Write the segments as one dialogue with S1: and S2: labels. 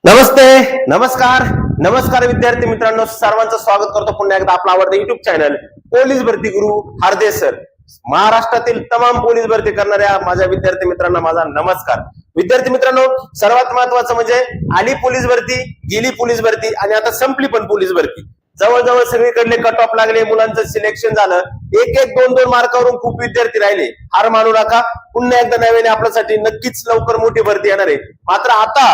S1: नमस्ते, नमस्कार, नमस्कार विद्यार्थी मित्रांनो, सर्वांचं स्वागत करतो पुन्हा एकदा आपला आवडता युट्यूब चॅनल पोलीस भरती गुरु हार्दे सर. महाराष्ट्रातील तमाम पोलीस भरती करणाऱ्या माझ्या विद्यार्थी मित्रांना माझा नमस्कार. विद्यार्थी मित्रांनो, सर्वात महत्वाचं म्हणजे आली पोलीस भरती, गेली पोलीस भरती आणि आता संपली पण पोलीस भरती. जवळजवळ सगळीकडले कट ऑफ लागले, मुलांचं सिलेक्शन झालं. एक एक दोन दोन मार्कावरून खूप विद्यार्थी राहिले. हार मानू नका, पुन्हा एकदा नव्याने आपल्यासाठी नक्कीच लवकर मोठी भरती येणार आहे. मात्र आता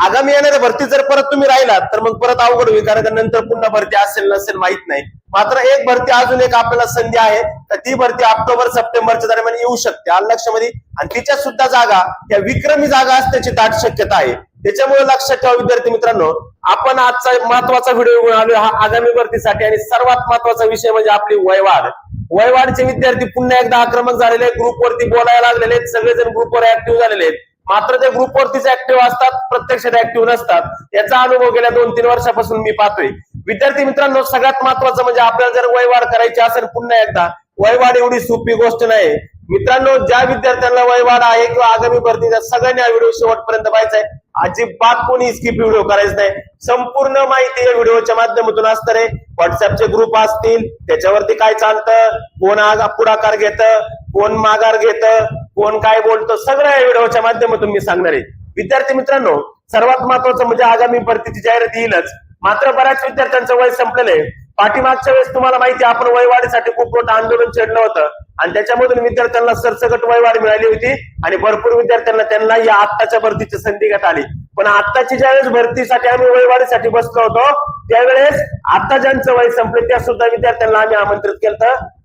S1: आगामी येणाऱ्या भरती जर परत तुम्ही राहिलात तर मग परत अवघड होईल, कारण नंतर पुन्हा भरती असेल नसेल माहित नाही. मात्र एक भरती अजून एक आपल्याला संधी आहे, तर ती भरती ऑक्टोबर सप्टेंबरच्या दरम्यान येऊ शकते आलं लक्षामध्ये. आणि तिच्या सुद्धा जागा या विक्रमी जागा असण्याची दाट शक्यता आहे. त्याच्यामुळे लक्षात ठेवा विद्यार्थी मित्रांनो, आपण आजचा महत्वाचा व्हिडिओ घेऊन आलो हा आगामी भरतीसाठी. आणि सर्वात महत्वाचा विषय म्हणजे आपली वयवाढ. वयवाढचे विद्यार्थी पुन्हा एकदा आक्रमक झालेले आहेत, ग्रुपवरती बोलायला लागलेले आहेत, सगळेजण ग्रुपवर ऍक्टिव्ह झालेले आहेत. मात्र ते ग्रुपवरतीच ऍक्टिव्ह असतात, प्रत्यक्षात ऍक्टिव्ह नसतात. याचा अनुभव गेल्या 2-3 वर्षापासून मी पाहतोय. विद्यार्थी मित्रांनो, सगळ्यात महत्वाचं म्हणजे आपल्याला जर वयवाढ करायची असेल पुन्हा एकदा, वयवाढ एवढी सोपी गोष्ट नाही मित्रांनो. ज्या विद्यार्थ्यांना वयवाढ आहे किंवा आगामी भरतीच्या सगळ्यांनी हा व्हिडिओ शेवटपर्यंत पाहायचा आहे. अजिबात कोणी स्किप व्हिडिओ करायचं नाही. संपूर्ण माहिती या व्हिडिओच्या माध्यमातून असणार आहे. व्हॉट्सअपचे ग्रुप असतील, त्याच्यावरती काय चालतं, कोण पुढाकार घेतं, कोण माघार घेतं, कोण काय बोलतं, सगळं या व्हिडिओच्या माध्यमातून मी सांगणार आहे. विद्यार्थी मित्रांनो, सर्वात महत्वाचं म्हणजे आगामी भरतीची जाहिरात येईलच. मात्र बऱ्याच विद्यार्थ्यांचं वय संपलेलं आहे. पाठीमागच्या वेळेस तुम्हाला माहिती आहे, आपण वयवाढीसाठी खूप मोठं आंदोलन छेडलं होतं आणि त्याच्यामधून विद्यार्थ्यांना सरसकट वयवाढ मिळाली होती आणि भरपूर विद्यार्थ्यांना त्यांना या आत्ताच्या भरतीची संधी घेता आली. पण आत्ताची ज्यावेळेस भरतीसाठी आम्ही वयवाढीसाठी बसलो होतो त्यावेळेस आता ज्यांचं वय संपले त्या सुद्धा विद्यार्थ्यांना आम्ही आमंत्रित केलं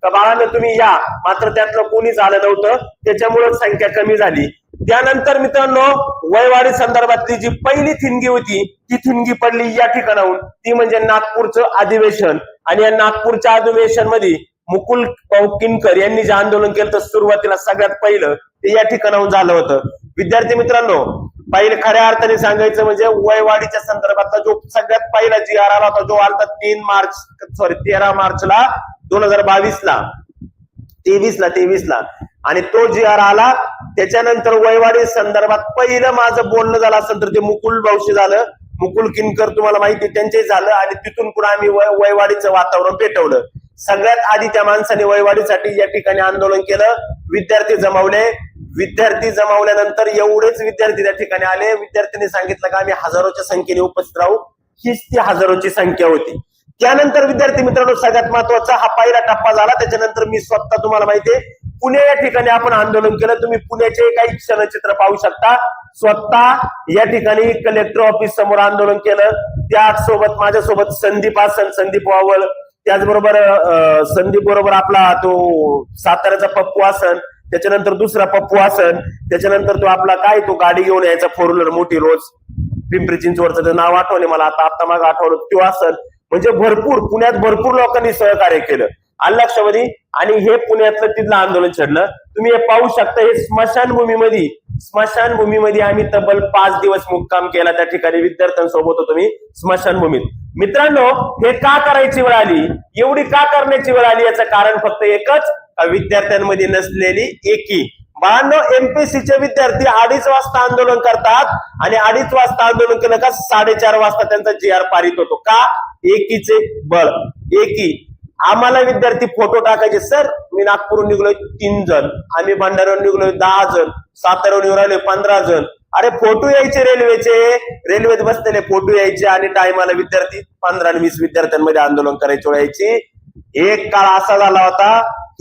S1: का बाळांनो तुम्ही या. मात्र त्यातलं कोणीच आलं नव्हतं, त्याच्यामुळे संख्या कमी झाली. त्यानंतर मित्रांनो, वयवाढी संदर्भातली जी पहिली थिणगी होती ती थिणगी पडली या ठिकाणाहून, ती म्हणजे नागपूरचं अधिवेशन. आणि या नागपूरच्या अधिवेशन मध्ये मुकुल किनकर यांनी जे आंदोलन केलं तर सुरुवातीला सगळ्यात पहिलं ते या ठिकाणाहून झालं होतं. विद्यार्थी मित्रांनो, पहिले खऱ्या अर्थाने सांगायचं म्हणजे वयवाढीच्या संदर्भातला जो सगळ्यात पहिला जी आर आला होता, जो आला 13 मार्चला 2022ला 23ला आणि तो जी आर आला. त्याच्यानंतर वयवाढी संदर्भात पहिलं माझं बोलणं झालं असेल तर ते मुकुल भाऊशी झालं, मुकुल किनकर तुम्हाला माहिती त्यांचे झालं. आणि तिथून पुढे आम्ही वयवाढीचं वातावरण पेटवलं. सगळ्यात आधी त्या माणसाने वयवाढीसाठी या ठिकाणी आंदोलन केलं, विद्यार्थी जमवले. विद्यार्थी जमवल्यानंतर एवढेच विद्यार्थी त्या ठिकाणी आले. विद्यार्थ्यांनी सांगितलं का आम्ही हजारोच्या संख्येने उपस्थित राहू. हीच ती हजारोची संख्या होती. त्यानंतर विद्यार्थी मित्रांनो, सगळ्यात महत्वाचा हा पहिला टप्पा झाला. त्याच्यानंतर मी स्वतः तुम्हाला माहितीये पुणे या ठिकाणी आपण आंदोलन केलं. तुम्ही पुण्याचे काही क्षणचित्र पाहू शकता. स्वतः या ठिकाणी कलेक्टर ऑफिस समोर आंदोलन केलं. त्याचसोबत माझ्यासोबत संदीप वावळ, त्याचबरोबर संदीप बरोबर आपला तो साताऱ्याचा पप्पू आसन, त्याच्यानंतर दुसरा पप्पू आसन, त्याच्यानंतर तो आपला काय तो गाडी घेऊन यायचा 4 व्हीलर मोठी रोज, पिंपरी चिंचवडचं ते नाव आठवणे मला, आता माग आठवलं तो आसन. म्हणजे पुण्यात भरपूर लोकांनी सहकार्य केलं आलं लक्षामध्ये. आणि हे पुण्यातलं तिथलं आंदोलन छेडलं. तुम्ही हे पाहू शकता. हे स्मशानभूमीमध्ये आम्ही तब्बल 5 दिवस मुक्काम केला. त्या ठिकाणी विद्यार्थ्यांसोबत होतो मी स्मशानभूमीत. मित्रांनो, हे का करायची वेळ आली, एवढी का करण्याची वेळ आली, याचं कारण फक्त एकच, विद्यार्थ्यांमध्ये नसलेली एकी. बाळांनो, एमपीएससीचे विद्यार्थी 2:30 वाजता आंदोलन करतात आणि 2:30 वाजता आंदोलन केलं का 4:30 वाजता त्यांचा GR पारित होतो. का? एकीचे बळ. एकी. आम्हाला विद्यार्थी फोटो टाकायचे, सर मी नागपूरहून निघलोय 3 जण, आम्ही भंडाऱ्यावरून निघलोय 10 जण, साताऱ्यावरून निघून राहिले 15 जण. अरे फोटो यायचे रेल्वेत बसलेले फोटो यायचे आणि टायमाला विद्यार्थी 15 आणि 20 विद्यार्थ्यांमध्ये आंदोलन करायचे यायची. एक काळ असा झाला होता.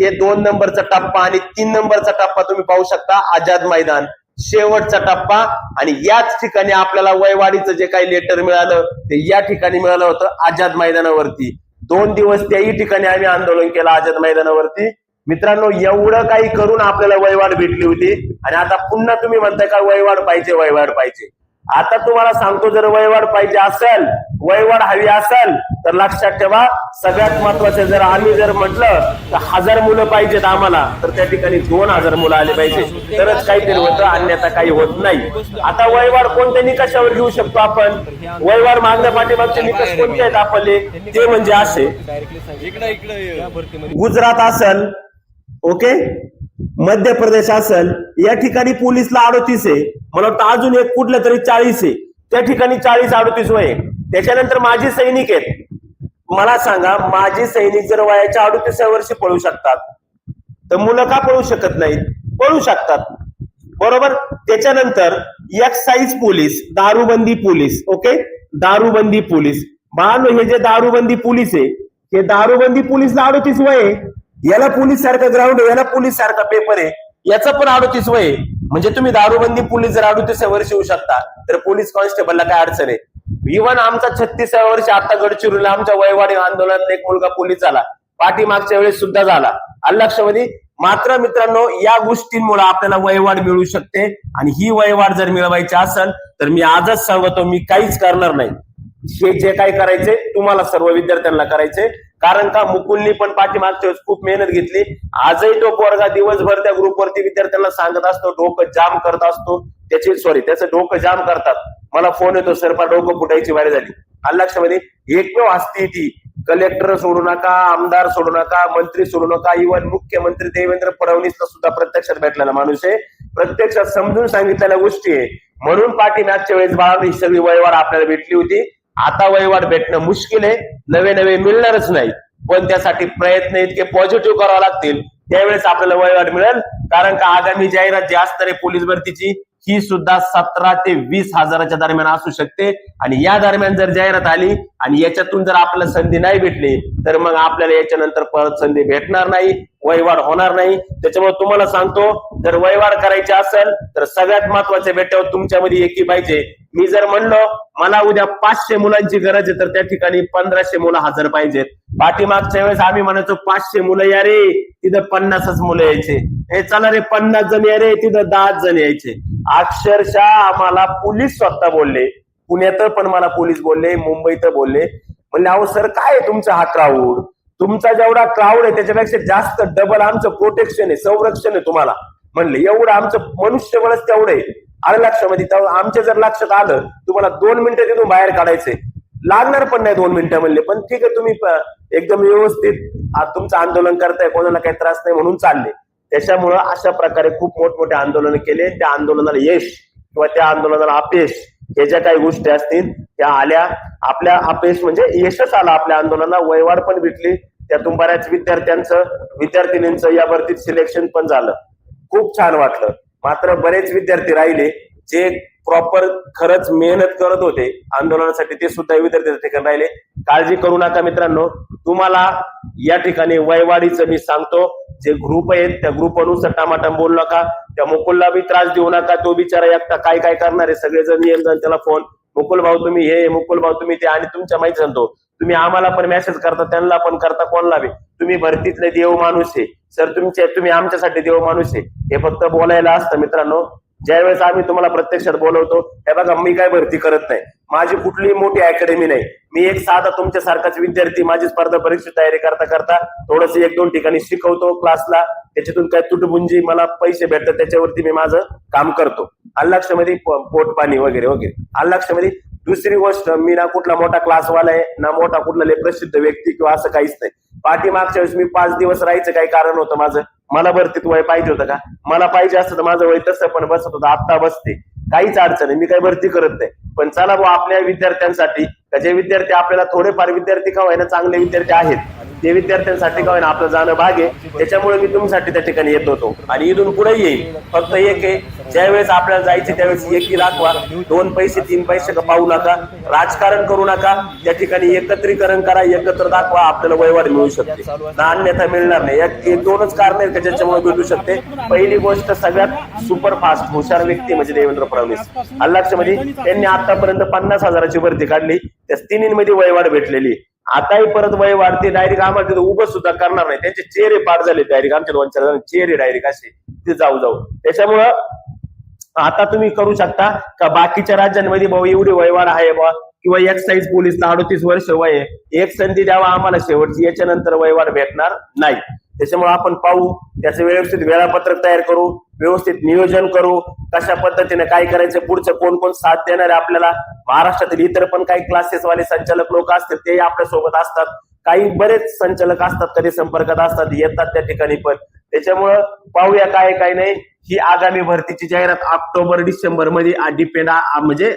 S1: हे 2 नंबरचा टप्पा आणि 3 नंबरचा टप्पा तुम्ही पाहू शकता. आझाद मैदान शेवटचा टप्पा. आणि याच ठिकाणी आपल्याला वयवाढीचं जे काही लेटर मिळालं ते या ठिकाणी मिळालं होतं, आझाद मैदानावरती. 2 दिवस त्याही ठिकाणी आम्ही आंदोलन केलं आझाद मैदानावरती. मित्रांनो, एवढं काही करून आपल्याला वयवाढ भेटली होती. आणि आता पुन्हा तुम्ही म्हणताय का वयवाढ पाहिजे. आता तुम्हाला सांगतो, जर वयवाढ पाहिजे असेल, वयवाढ हवी असेल तर लक्षात ठेवा, सगळ्यात महत्वाचं जर आम्ही जर म्हटलं तर 1000 मुलं पाहिजेत आम्हाला, तर त्या ठिकाणी 2000 मुलं आले पाहिजे, तरच काहीतरी होतं, अन्यथा काही होत नाही. आता वयवाढ कोणत्या निकषावर घेऊ शकतो आपण? वयवाढ मागण्या पाठीमागचे निकष कोणते आहेत आपले? ते म्हणजे असे, गुजरात असेल, ओके, मध्य प्रदेश असेल, या ठिकाणी पोलीसला 38 आहे, मला वाटतं अजून एक कुठलं तरी 40 आहे. त्या ठिकाणी 40-38 वय. त्याच्यानंतर माजी सैनिक आहेत. मला सांगा, माजी सैनिक जर वयाच्या 38व्या वर्षी पळू शकतात तर मुलं का पळू शकत नाहीत? पळू शकतात, बरोबर. त्याच्यानंतर एक्साईज पोलीस, दारूबंदी पोलीस, ओके, दारूबंदी पोलीस. हे जे दारूबंदी पोलीस आहे, हे दारूबंदी पोलीसला 38 वय आहे. याला पोलीस सारखं ग्राउंड आहे, याला पोलीस सारखा पेपर आहे, याचं पण 38 वय आहे. म्हणजे तुम्ही दारूबंदी पोलीस जर 38व्या वर्षी होऊ शकता तर पोलीस कॉन्स्टेबलला काय अडचण आहे? इव्हन आमचा 36व्या वर्षी आता गडचिरोलीला आमच्या वयवाडी आंदोलनात एक मुलगा पोलीस झाला, पाठीमागच्या वेळेस सुद्धा झाला, लक्षामध्ये. मात्र मित्रांनो, या गोष्टींमुळे आपल्याला वयवाढ मिळू शकते आणि ही वयवाढ जर मिळवायची असेल तर मी आजच सांगतो, मी काहीच करणार नाही. हे जे काही करायचे तुम्हाला सर्व विद्यार्थ्यांना करायचे. कारण का, मुकुलनी पण पाठीमागच्या वेळेस खूप मेहनत घेतली. आजही तो पोरगा दिवसभर त्या ग्रुपवरती विद्यार्थ्यांना सांगत असतो, डोकं जाम करत असतो, त्याचं डोकं जाम करतात. मला फोन येतो, सर पा डोकं फुटायची वारी झाली. लक्षामध्ये एकमेव असते ती, कलेक्टर सोडू नका, आमदार सोडू नका, मंत्री सोडू नका, इव्हन मुख्यमंत्री देवेंद्र फडणवीसला सुद्धा प्रत्यक्षात भेटलेला माणूस आहे, प्रत्यक्षात समजून सांगितलेल्या गोष्टी आहे. म्हणून पाठीमागच्या वेळेस बाळांनी ही सगळी वयवाढ आपल्याला भेटली होती. आता वयवाढ भेटणं मुश्किल आहे, नवे मिळणारच नाही, पण त्यासाठी प्रयत्न इतके पॉझिटिव्ह करावे लागतील, त्यावेळेस आपल्याला वयवाढ मिळेल. कारण का, आगामी जाहिरात जी असणार आहे पोलीस भरतीची, ही सुद्धा 17 ते 20 हजाराच्या दरम्यान असू शकते. आणि या दरम्यान जर जाहिरात आली आणि याच्यातून जर आपल्याला संधी नाही भेटली तर मग आपल्याला याच्यानंतर परत संधी भेटणार नाही, वयवाढ होणार नाही. त्याच्यामुळे तुम्हाला सांगतो, जर वयवाढ करायची असेल तर सगळ्यात महत्वाच्या बेट्यावर तुमच्यामध्ये एकी पाहिजे. मी जर म्हणलो मला उद्या 500 मुलांची गरज आहे तर त्या ठिकाणी 1500 मुलं हजर पाहिजेत. पाठीमागच्या वेळेस आम्ही म्हणायचो 500 मुलं या रे, तिथं 50च मुलं यायचे. हे चला रे 50 जण या रे, तिथं 10 जण यायचे. अक्षरशः आम्हाला पोलीस स्वतः बोलले, पुण्यात पण मला पोलीस बोलले, मुंबईत बोलले, म्हणले अहो सर काय तुमचा हा क्राऊड, तुमचा जेवढा क्राऊड आहे त्याच्यापेक्षा जास्त डबल आमचं प्रोटेक्शन आहे, संरक्षण आहे तुम्हाला. म्हणले एवढं आमचं मनुष्यबळच तेवढं आहे. आलं लक्षामध्ये? आमच्या जर लक्षात आलं तुम्हाला 2 मिनिटं तिथून बाहेर काढायचे, लागणार पण नाही 2 मिनिटं. म्हणले पण ठीक आहे, तुम्ही एकदम व्यवस्थित तुमचं आंदोलन करताय, कोणाला काही त्रास नाही म्हणून चालले. त्याच्यामुळं अशा प्रकारे खूप मोठमोठे आंदोलन केले. त्या आंदोलनाला यश किंवा त्या आंदोलनाला अपयश हे ज्या काही गोष्टी असतील त्या आल्या. आपल्या अपयश म्हणजे यशच आला आपल्या आंदोलनाला, वयवाढ पण भेटली, त्यातून बऱ्याच विद्यार्थिनींचं या भरतीत सिलेक्शन पण झालं, खूप छान वाटलं. मात्र बरेच विद्यार्थी राहिले जे प्रॉपर खरंच मेहनत करत होते आंदोलनासाठी, ते सुद्धा विद्यार्थी त्या ठिकाणी राहिले. काळजी करू नका मित्रांनो, तुम्हाला या ठिकाणी वयवाढीचं मी सांगतो, जे ग्रुप आहेत त्या ग्रुपनुसार टमाटम बोलू नका, त्या मुकुलला बी त्रास देऊ नका. तो बिचारा एकटा काय करणार आहे, सगळेजण येऊन जाऊन त्याला फोन, मुकुल भाऊ तुम्ही हे, मुकुल भाऊ तुम्ही ते, आणि तुमच्या माहिती सांगतो, तुम्ही आम्हाला पण मेसेज करता, त्यांना पण करता, कोणाला बी. तुम्ही भरतीतले देव माणूस आहे सर, तुम्ही आमच्यासाठी देव माणूस आहे. हे फक्त बोलायला असतं मित्रांनो. ज्यावेळेस आम्ही तुम्हाला प्रत्यक्षात बोलवतो, हे बघा मी काय भरती करत नाही, माझी कुठलीही मोठी अकॅडमी नाही, मी एक साधा तुमच्यासारखाच विद्यार्थी, माझी स्पर्धा परीक्षा तयारी करता थोडस 1-2 ठिकाणी शिकवतो क्लासला, त्याच्यातून काय तुटपुंजी मला पैसे भेटतात त्याच्यावरती मी माझं काम करतो. लक्षामध्ये पोट पाणी वगैरे वगैरे. लक्षामध्ये दुसरी गोष्ट, मी ना कुठला मोठा क्लासवाला आहे, ना मोठा कुठला प्रसिद्ध व्यक्ती किंवा असं काहीच नाही. पाठीमागच्या वेळेस मी 5 दिवस राहायचं काही कारण होतं माझं, मला भरतीत वय पाहिजे होतं का? मला पाहिजे असतं तर माझं वय तसं पण बसत होतं, आता बसते, काहीच अडचण नाही, मी काही भरती करत नाही. पण चला भाऊ, आपल्या विद्यार्थ्यांसाठी, जे विद्यार्थी आपल्याला थोडेफार विद्यार्थी का होईना चांगले विद्यार्थी आहेत, ते विद्यार्थ्यांसाठी का होईना आपलं जाणं भाग आहे. त्याच्यामुळे मी तुमच्यासाठी त्या ठिकाणी येत होतो आणि इथून पुढे येईल. फक्त एक आहे, ज्यावेळेस आपल्याला जायचे त्यावेळेस एकी दाखवा, 2 पैसे 3 पैसे का पाहू नका, राजकारण करू नका, त्या ठिकाणी एकत्रीकरण करा, एकत्र दाखवा, आपल्याला वयवाढ मिळू शकते, अन्यथा मिळणार नाही. एक 2च कारण आहेत त्याच्यामुळे भेटू शकते. पहिली गोष्ट, सगळ्यात सुपरफास्ट हुशार व्यक्ती म्हणजे देवेंद्र फडणवीस. लक्षामध्ये त्यांनी आतापर्यंत 50 हजाराची भरती काढली, त्या 3मध्ये वयवाढ भेटलेली. आताही परत वय वाढते, डायरेक्ट आम्हाला तिथं उभं सुद्धा करणार नाही, त्यांचे चेहरे पाठ झाले डायरेक्ट, आमच्या 2-4 जण चेहरे डायरेक्ट असे ते जाऊ. त्याच्यामुळं आता तुम्ही करू शकता का, बाकीच्या राज्यांमध्ये भाऊ एवढी वयवाढ आहे बा, किंवा एक्साईज पोलीसला 38 वर्ष वय आहे, एक संधी द्यावा आम्हाला शेवटची, याच्यानंतर वयवाढ भेटणार नाही. त्याच्यामुळे आपण पाहू, त्याचं व्यवस्थित वेळापत्रक तयार करू, व्यवस्थित नियोजन करू, कशा पद्धतीने काय करायचं, पुढचं कोण साथ देणार आहे आपल्याला. महाराष्ट्रातील इतर पण काही क्लासेसवाले संचालक लोक असतील, ते आपल्या सोबत असतात, काही बरेच संचालक असतात, कधी संपर्कात असतात, येतात त्या ठिकाणी पण. त्याच्यामुळं पाहूया काय काय नाही. ही आगामी भरतीची जाहिरात ऑक्टोबर डिसेंबर मध्ये डिपेंड म्हणजे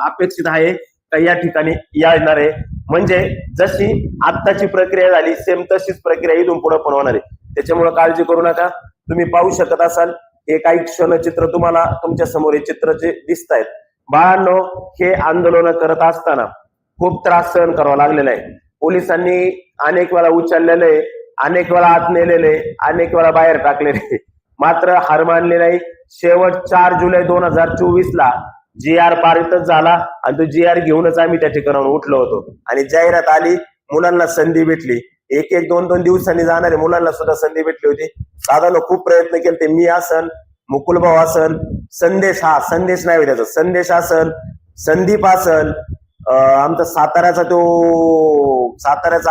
S1: अपेक्षित आहे का या ठिकाणी येणार आहे. म्हणजे जशी आत्ताची प्रक्रिया झाली सेम तशीच प्रक्रिया इथून पुढे पण होणार आहे. त्याच्यामुळे काळजी करू नका. तुम्ही पाहू शकत असाल हे काही क्षणचित्र तुम्हाला तुमच्या समोर हे चित्र जे दिसत आहेत. बाळांनो, हे आंदोलन करत असताना खूप त्रास सहन करावा लागलेला आहे. पोलिसांनी अनेक वेळा उचललेले, अनेक वेळा आत नेलेले, अनेक वेळा बाहेर टाकलेले, मात्र हार मानले नाही. शेवट 4 जुलै 2024 ला GR पारितच झाला आणि तो GR घेऊनच आम्ही त्या ठिकाणाहून उठलो होतो. आणि जाहिरात आली, मुलांना संधी भेटली. 1-2 दिवसांनी जाणारे मुलांना सुद्धा संधी भेटली होती. दादानं खूप प्रयत्न केले. ते मी असन, मुकुलभाऊ असन, संदेश नाही त्याचा, संदेश असल, संदीप असल, आमचा साताऱ्याचा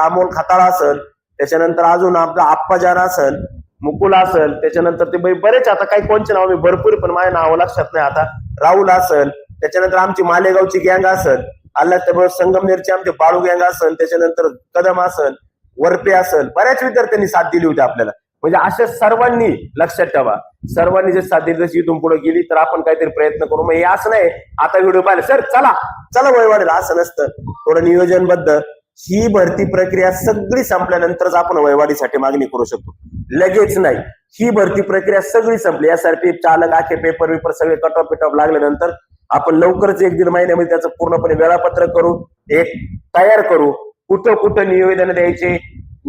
S1: अमोल खताळा असल, त्याच्यानंतर अजून आपला आप्पाजान असल, मुकुल असल, त्याच्यानंतर ते बरेच, आता काही कोणचे नाव मी भरपूर पण माझ्या नाव लक्षात नाही आता, राहुल असल, त्याच्यानंतर आमची मालेगावची गँग असल, त्याबरोबर संगमनेरची आमची बाळू गँग असल, त्याच्यानंतर कदम असल, वरपे असल, बऱ्याच विद्यार्थ्यांनी साथ दिली होती आपल्याला. म्हणजे अशा सर्वांनी लक्षात ठेवा, सर्वांनी जे साथ दिली तशी इथून पुढे गेली तर आपण काहीतरी प्रयत्न करू. मग हे असं नाही आता व्हिडिओ पाहिला सर चला वय वाढेल असं नसतं. थोडं नियोजनबद्ध ही भरती प्रक्रिया सगळी संपल्यानंतरच आपण वयवाढीसाठी मागणी करू शकतो, लगेच नाही. ही भरती प्रक्रिया सगळी संपली, SRP चालक आखे पेपर सगळे कटऑफ पिटऑफ लागल्यानंतर आपण लवकरच 1-1.5 महिन्यामध्ये त्याचं पूर्णपणे वेळापत्रक करू, एक तयार करू. कुठं निवेदन द्यायचे,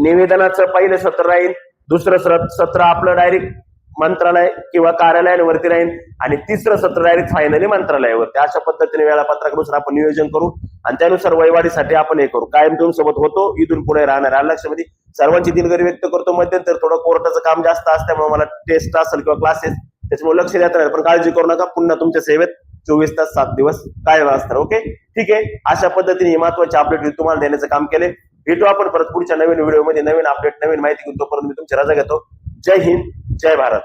S1: निवेदनाचं पहिलं सत्र राहील, दुसरं सत्र आपलं डायरेक्ट मंत्रालय किंवा कार्यालयांवरती राहील आणि तिसरं सत्र डायरेक्ट फायनली मंत्रालयावरती. अशा पद्धतीने वेळापत्रकानुसार आपण नियोजन करू आणि त्यानुसार वयवाढीसाठी आपण हे करू. कायम तुमच्यासोबत होतो, इथून पुढे राहणार. लक्षामध्ये सर्वांची दिलगिरी व्यक्त करतो. मध्यंतर थोडं कोर्टाचं काम जास्त असल्यामुळे मला टेस्ट असेल किंवा क्लासेस, त्याच्यामुळे लक्ष देता नाही, पण काळजी करू नका. पुन्हा तुमच्या सेवेत 24 तास 7 दिवस कायम असणार. ओके, ठीक आहे. अशा पद्धतीने महत्वाचे अपडेट तुम्हाला देण्याचं काम केले. भेटू आपण परत पुढच्या नवीन व्हिडिओमध्ये, नवीन अपडेट, नवीन माहिती घेऊन. तोपर्यंत मी तुमची रजा घेतो. जय हिंद, जय भारत.